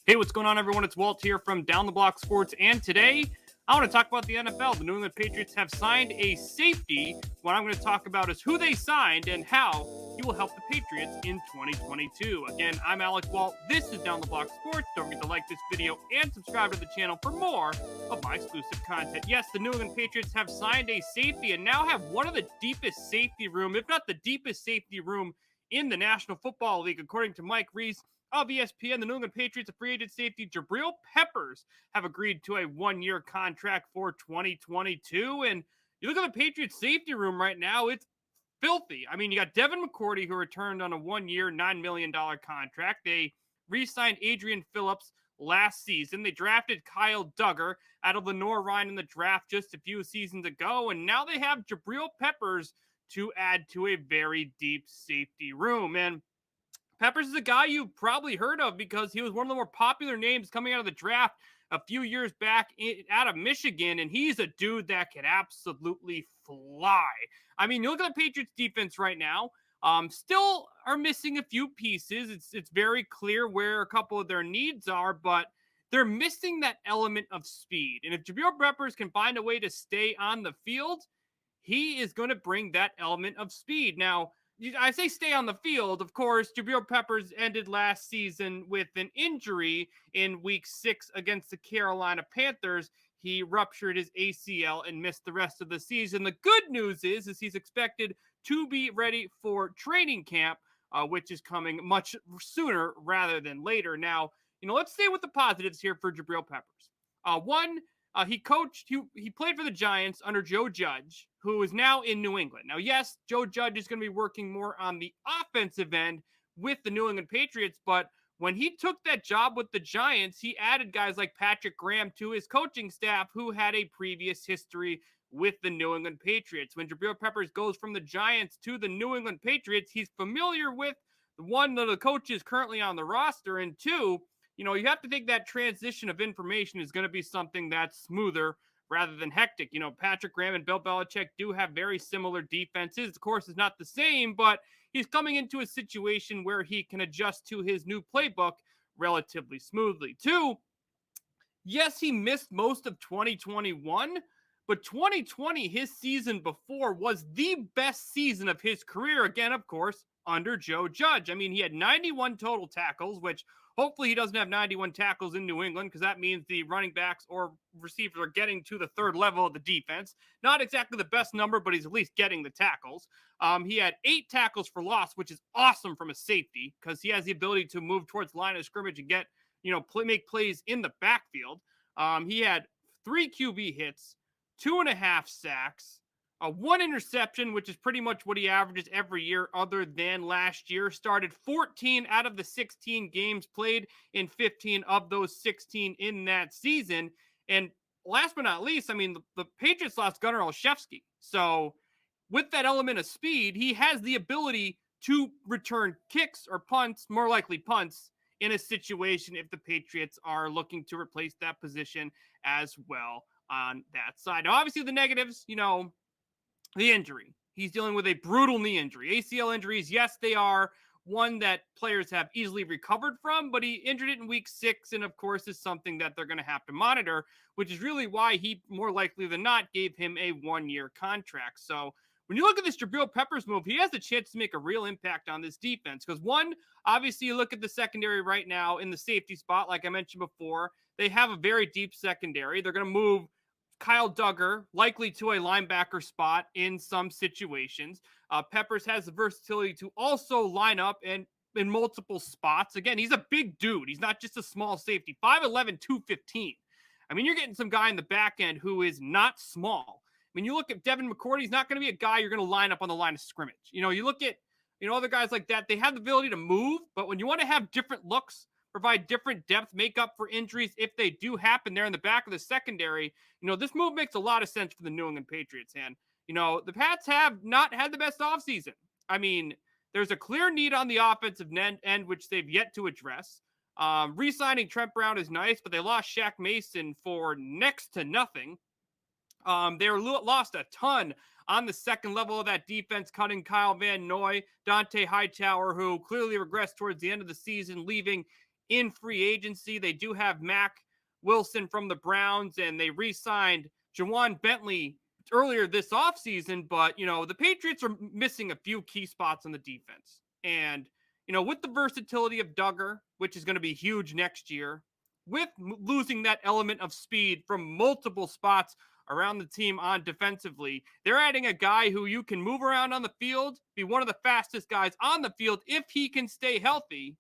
Hey, what's going on, everyone? It's Walt here from Down the Block Sports, and today I want to talk about the NFL. The New England Patriots have signed a safety. What I'm going to talk about is who they signed and how he will help the Patriots in 2022. Again, I'm Alex Walt. This is Down the Block Sports. Don't forget to like this video and subscribe to the channel for more of my exclusive content. Yes, the New England Patriots have signed a safety and now have one of the deepest safety room, if not the deepest safety room in the National Football League, according to Mike Reese of ESPN. The New England Patriots free agent safety Jabrill Peppers have agreed to a one-year contract for 2022. And you look at the Patriots safety room right now, it's filthy. I mean, you got Devin McCourty, who returned on a one-year, $9 million contract. They re-signed Adrian Phillips last season. They drafted Kyle Duggar out of Lenore Ryan in the draft just a few seasons ago. And now they have Jabrill Peppers to add to a very deep safety room. And Peppers is a guy you've probably heard of because he was one of the more popular names coming out of the draft a few years back out of Michigan, and he's a dude that can absolutely fly. I mean, you look at the Patriots defense right now, still are missing a few pieces. It's very clear where a couple of their needs are, but they're missing that element of speed. And if Jabrill Peppers can find a way to stay on the field, he is going to bring that element of speed. Now, I say stay on the field. Of course, Jabrill Peppers ended last season with an injury in week 6 against the Carolina Panthers. He ruptured his ACL and missed the rest of the season. The good news is he's expected to be ready for training camp, which is coming much sooner rather than later. Now, let's stay with the positives here for Jabrill Peppers. One, he played for the Giants under Joe Judge, who is now in New England. Now, yes, Joe Judge is going to be working more on the offensive end with the New England Patriots, but when he took that job with the Giants, he added guys like Patrick Graham to his coaching staff who had a previous history with the New England Patriots. When Jabrill Peppers goes from the Giants to the New England Patriots, he's familiar with one of the coaches currently on the roster, and two, you have to think that transition of information is going to be something that's smoother rather than hectic. Patrick Graham and Bill Belichick do have very similar defenses. Of course, it's not the same, but he's coming into a situation where he can adjust to his new playbook relatively smoothly. Two, yes, he missed most of 2021, but 2020, his season before, was the best season of his career. Again, of course, under Joe Judge. I mean, he had 91 total tackles, which hopefully he doesn't have 91 tackles in New England because that means the running backs or receivers are getting to the third level of the defense. Not exactly the best number, but he's at least getting the tackles. He had 8 tackles for loss, which is awesome from a safety because he has the ability to move towards the line of scrimmage and get, make plays in the backfield. He had 3 QB hits, 2.5 sacks, 1 interception, which is pretty much what he averages every year other than last year. Started 14 out of the 16 games, played in 15 of those 16 in that season. And last but not least, I mean, the Patriots lost Gunnar Olszewski. So with that element of speed, he has the ability to return kicks or punts, more likely punts, in a situation if the Patriots are looking to replace that position as well on that side. Now, obviously, the negatives, the injury. He's dealing with a brutal knee injury. ACL injuries, yes, they are one that players have easily recovered from, but he injured it in week 6, and of course is something that they're going to have to monitor, which is really why he, more likely than not, gave him a one-year contract. So when you look at this Jabrill Peppers move, he has the chance to make a real impact on this defense. Because one, obviously you look at the secondary right now in the safety spot, like I mentioned before, they have a very deep secondary. They're going to move Kyle Duggar likely to a linebacker spot in some situations. Peppers has the versatility to also line up and in multiple spots. Again, he's a big dude. He's not just a small safety. 5'11", 215. I mean, you're getting some guy in the back end who is not small. I mean, you look at Devin McCourty, he's not going to be a guy you're going to line up on the line of scrimmage. You look at, other guys like that, they have the ability to move, but when you want to have different looks, provide different depth, make up for injuries if they do happen there in the back of the secondary, this move makes a lot of sense for the New England Patriots. And, the Pats have not had the best offseason. I mean, there's a clear need on the offensive end, which they've yet to address. Re-signing Trent Brown is nice, but they lost Shaq Mason for next to nothing. They lost a ton on the second level of that defense, cutting Kyle Van Noy, Dante Hightower, who clearly regressed towards the end of the season, leaving in free agency. They do have Mac Wilson from the Browns, and they re-signed Jawan Bentley earlier this offseason. But, the Patriots are missing a few key spots on the defense. And, with the versatility of Duggar, which is going to be huge next year, with losing that element of speed from multiple spots around the team on defensively, they're adding a guy who you can move around on the field, be one of the fastest guys on the field if he can stay healthy,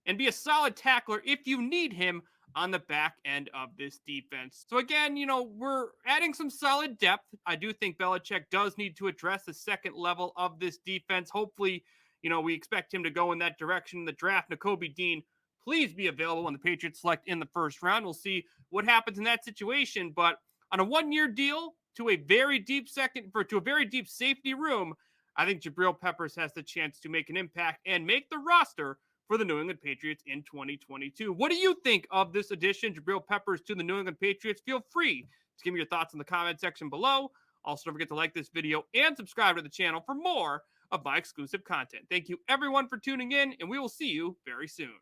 and be a solid tackler if you need him on the back end of this defense. So again, we're adding some solid depth. I do think Belichick does need to address the second level of this defense. Hopefully, we expect him to go in that direction in the draft. Nakobe Dean, please be available when the Patriots select in the first round. We'll see what happens in that situation. But on a 1-year deal to a very deep safety room, I think Jabrill Peppers has the chance to make an impact and make the roster for the New England Patriots in 2022. What do you think of this addition, Jabrill Peppers, to the New England Patriots? Feel free to give me your thoughts in the comment section below. Also, don't forget to like this video and subscribe to the channel for more of my exclusive content. Thank you, everyone, for tuning in, and we will see you very soon.